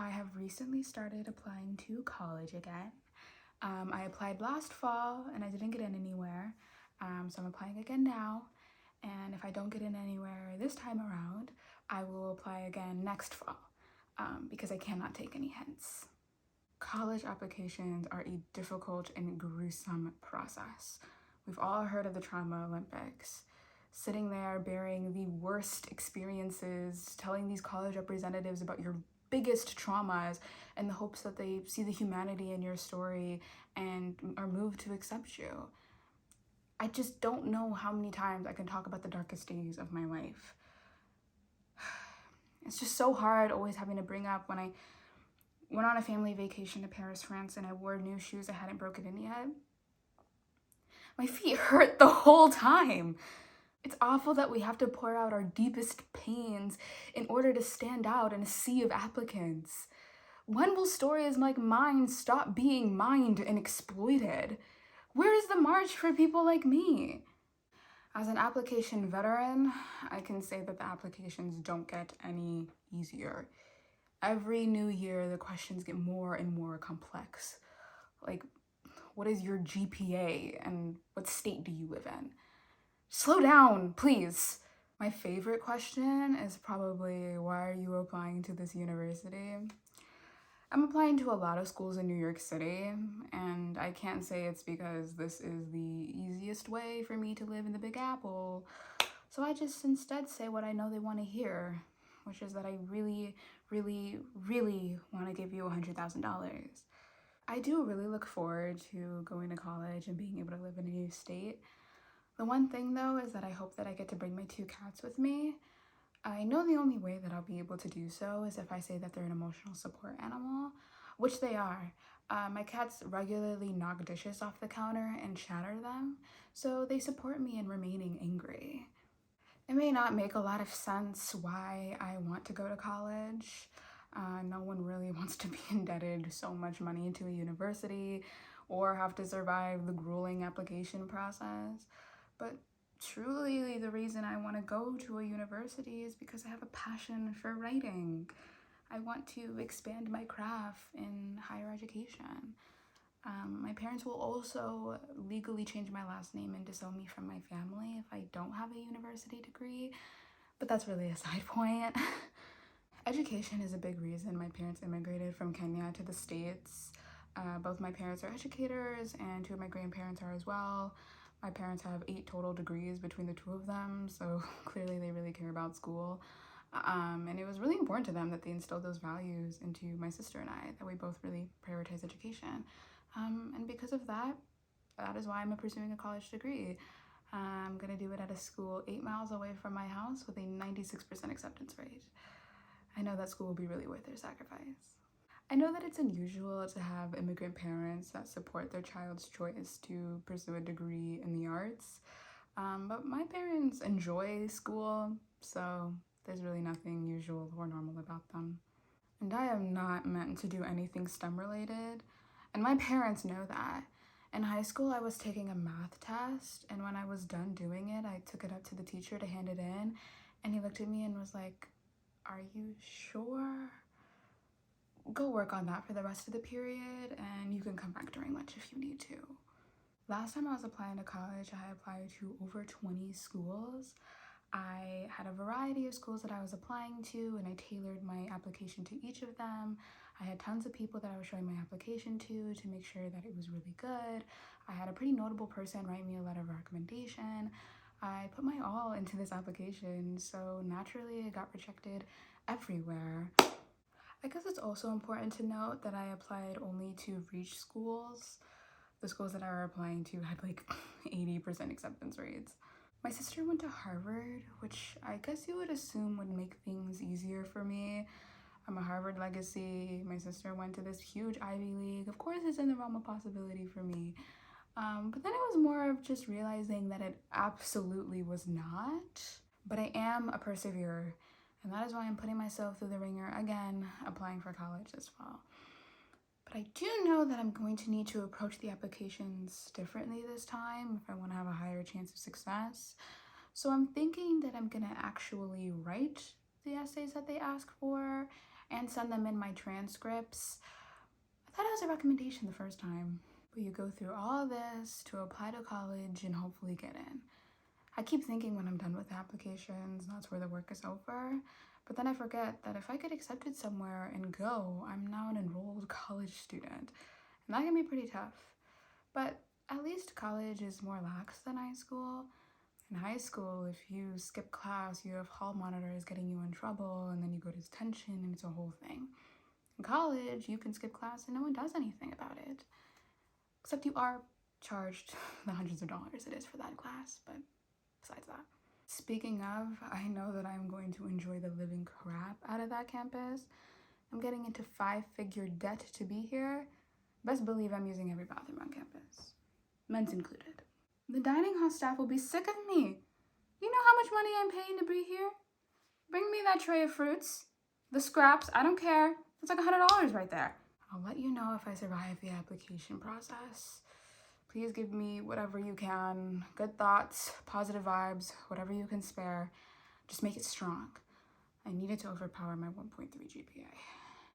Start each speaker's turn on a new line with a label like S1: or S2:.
S1: I have recently started applying to college again. I applied last fall and I didn't get in anywhere, so I'm applying again now. And if I don't get in anywhere this time around, I will apply again next fall because I cannot take any hints. College applications are a difficult and gruesome process. We've all heard of the Trauma Olympics. Sitting there bearing the worst experiences, telling these college representatives about your biggest traumas in the hopes that they see the humanity in your story and are moved to accept you. I just don't know how many times I can talk about the darkest days of my life. It's just so hard always having to bring up when I went on a family vacation to Paris, France, and I wore new shoes I hadn't broken in yet. My feet hurt the whole time. It's awful that we have to pour out our deepest pains in order to stand out in a sea of applicants. When will stories like mine stop being mined and exploited? Where is the march for people like me? As an application veteran, I can say that the applications don't get any easier. Every new year, the questions get more and more complex. Like, what is your GPA and what state do you live in? Slow down, please. My favorite question is probably, why are you applying to this university? I'm applying to a lot of schools in New York City, and I can't say it's because this is the easiest way for me to live in the Big Apple. So I just instead say what I know they want to hear, which is that I really, really, really want to give you $100,000. I do really look forward to going to college and being able to live in a new state. The one thing though is that I hope that I get to bring my 2 cats with me. I know the only way that I'll be able to do so is if I say that they're an emotional support animal, which they are. My cats regularly knock dishes off the counter and shatter them, so they support me in remaining angry. It may not make a lot of sense why I want to go to college. No one really wants to be indebted so much money to a university or have to survive the grueling application process. But truly, the reason I want to go to a university is because I have a passion for writing. I want to expand my craft in higher education. My parents will also legally change my last name and disown me from my family if I don't have a university degree, but that's really a side point. Education is a big reason my parents immigrated from Kenya to the States. Both my parents are educators and 2 of my grandparents are as well. My parents have 8 total degrees between the 2 of them, so clearly they really care about school. And it was really important to them that they instilled those values into my sister and I, that we both really prioritize education. And because of that, that is why I'm pursuing a college degree. I'm gonna do it at a school 8 miles away from my house with a 96% acceptance rate. I know that school will be really worth their sacrifice. I know that it's unusual to have immigrant parents that support their child's choice to pursue a degree in the arts, but my parents enjoy school, so there's really nothing usual or normal about them. And I am not meant to do anything STEM related, and my parents know that. In high school, I was taking a math test, and when I was done doing it, I took it up to the teacher to hand it in, and he looked at me and was like, "Are you sure? Go work on that for the rest of the period, and you can come back during lunch if you need to." Last time I was applying to college, I applied to over 20 schools. I had a variety of schools that I was applying to, and I tailored my application to each of them. I had tons of people that I was showing my application to make sure that it was really good. I had a pretty notable person write me a letter of recommendation. I put my all into this application, so naturally it got rejected everywhere. I guess it's also important to note that I applied only to reach schools. The schools that I were applying to had like 80% acceptance rates. My sister went to Harvard, which I guess you would assume would make things easier for me. I'm a Harvard legacy. My sister went to this huge Ivy League. Of course, it's in the realm of possibility for me. But then it was more of just realizing that it absolutely was not. But I am a perseverer, and that is why I'm putting myself through the ringer again, applying for college this fall. But I do know that I'm going to need to approach the applications differently this time if I want to have a higher chance of success. So I'm thinking that I'm gonna actually write the essays that they ask for and send them in my transcripts. I thought it was a recommendation the first time. But you go through all this to apply to college and hopefully get in. I keep thinking when I'm done with applications, that's where the work is over. But then I forget that if I get accepted somewhere and go, I'm now an enrolled college student. And that can be pretty tough. But at least college is more lax than high school. In high school, if you skip class, you have hall monitors getting you in trouble, and then you go to detention, and it's a whole thing. In college, you can skip class and no one does anything about it. Except you are charged the hundreds of dollars it is for that class, but besides that. Speaking of, I know that I'm going to enjoy the living crap out of that campus. I'm getting into 5-figure debt to be here. Best believe I'm using every bathroom on campus, men's included. The dining hall staff will be sick of me. You know how much money I'm paying to be here? Bring me that tray of fruits, the scraps, I don't care. It's like $100 right there. I'll let you know if I survive the application process. Please give me whatever you can, good thoughts, positive vibes, whatever you can spare. Just make it strong. I need it to overpower my 1.3 GPA.